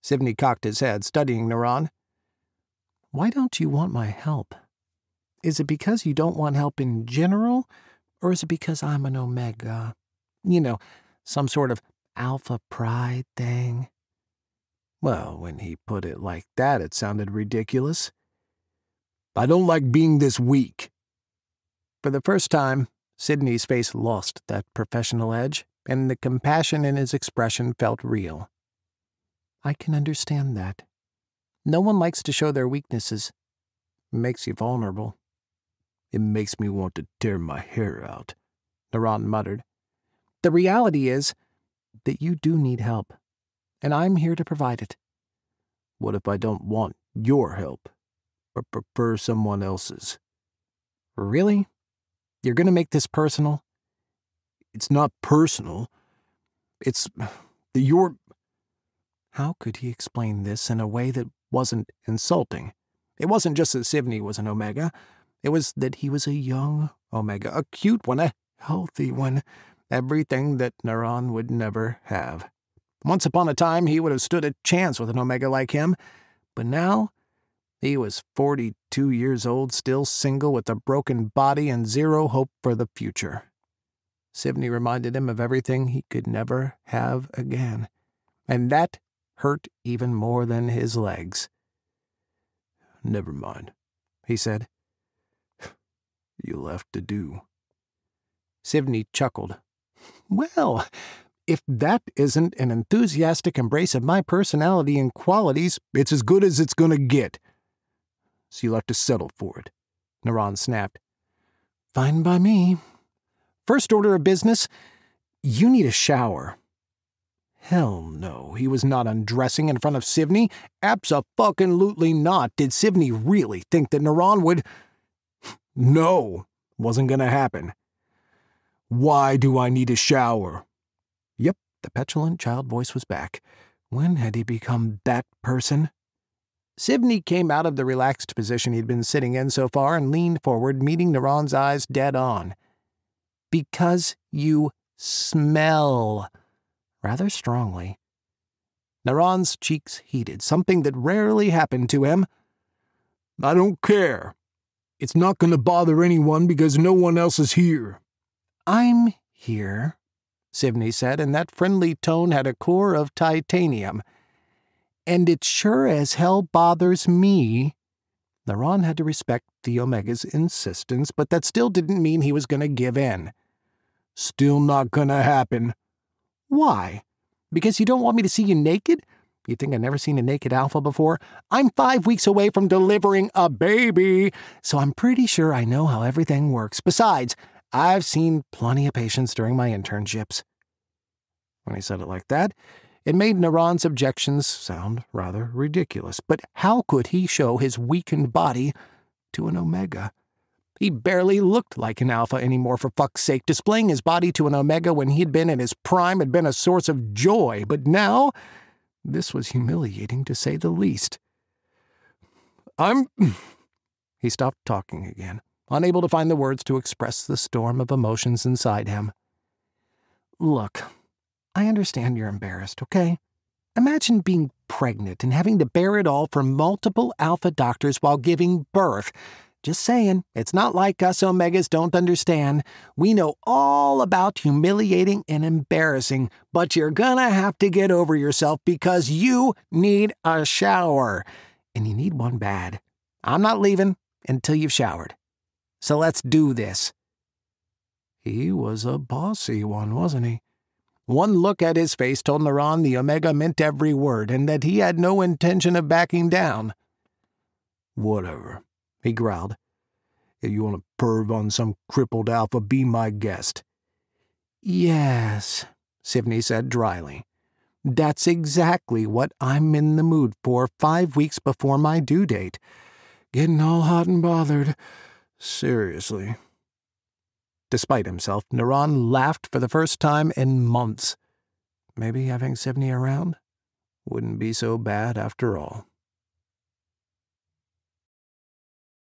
Sivney cocked his head, studying Naran. Why don't you want my help? Is it because you don't want help in general, or is it because I'm an Omega? You know, some sort of alpha pride thing? Well, when he put it like that, it sounded ridiculous. I don't like being this weak. For the first time, Sydney's face lost that professional edge, and the compassion in his expression felt real. I can understand that. No one likes to show their weaknesses. It makes you vulnerable. It makes me want to tear my hair out, Naran muttered. The reality is that you do need help, and I'm here to provide it. What if I don't want your help, but prefer someone else's? Really? You're going to make this personal? It's not personal. It's that you're... How could he explain this in a way that wasn't insulting? It wasn't just that Sivney was an Omega. It was that he was a young Omega, a cute one, a healthy one, everything that Naran would never have. Once upon a time, he would have stood a chance with an Omega like him, but now he was 42 years old, still single with a broken body and zero hope for the future. Sivney reminded him of everything he could never have again, and that hurt even more than his legs. Never mind, he said. You'll have to do. Sivney chuckled. Well, if that isn't an enthusiastic embrace of my personality and qualities, it's as good as it's going to get. So you'll have to settle for it, Naran snapped. Fine by me. First order of business, you need a shower. Hell no, he was not undressing in front of Sivney. Abso-fucking-lutely not. Did Sivney really think that Naran would... No, wasn't going to happen. Why do I need a shower? Yep, the petulant child voice was back. When had he become that person? Sivney came out of the relaxed position he'd been sitting in so far and leaned forward, meeting Naran's eyes dead on. Because you smell. Rather strongly. Naran's cheeks heated, something that rarely happened to him. I don't care. It's not going to bother anyone because no one else is here. I'm here, Sivney said, and that friendly tone had a core of titanium. And it sure as hell bothers me. Naran had to respect the Omega's insistence, but that still didn't mean he was going to give in. Still not going to happen. Why? Because you don't want me to see you naked? You think I've never seen a naked alpha before? I'm 5 weeks away from delivering a baby, so I'm pretty sure I know how everything works. Besides, I've seen plenty of patients during my internships. When he said it like that, it made Naran's objections sound rather ridiculous. But how could he show his weakened body to an Omega? He barely looked like an alpha anymore, for fuck's sake. Displaying his body to an Omega when he'd been in his prime had been a source of joy, but now this was humiliating to say the least. He stopped talking again, unable to find the words to express the storm of emotions inside him. Look, I understand you're embarrassed, okay? Imagine being pregnant and having to bear it all for multiple alpha doctors while giving birth. Just saying, it's not like us Omegas don't understand. We know all about humiliating and embarrassing, but you're gonna have to get over yourself because you need a shower. And you need one bad. I'm not leaving until you've showered. So let's do this. He was a bossy one, wasn't he? One look at his face told Naran the Omega meant every word and that he had no intention of backing down. Whatever, he growled. If you want to perv on some crippled alpha, be my guest. Yes, Sivney said dryly. That's exactly what I'm in the mood for 5 weeks before my due date. Getting all hot and bothered. Seriously. Despite himself, Naran laughed for the first time in months. Maybe having Sivney around wouldn't be so bad after all.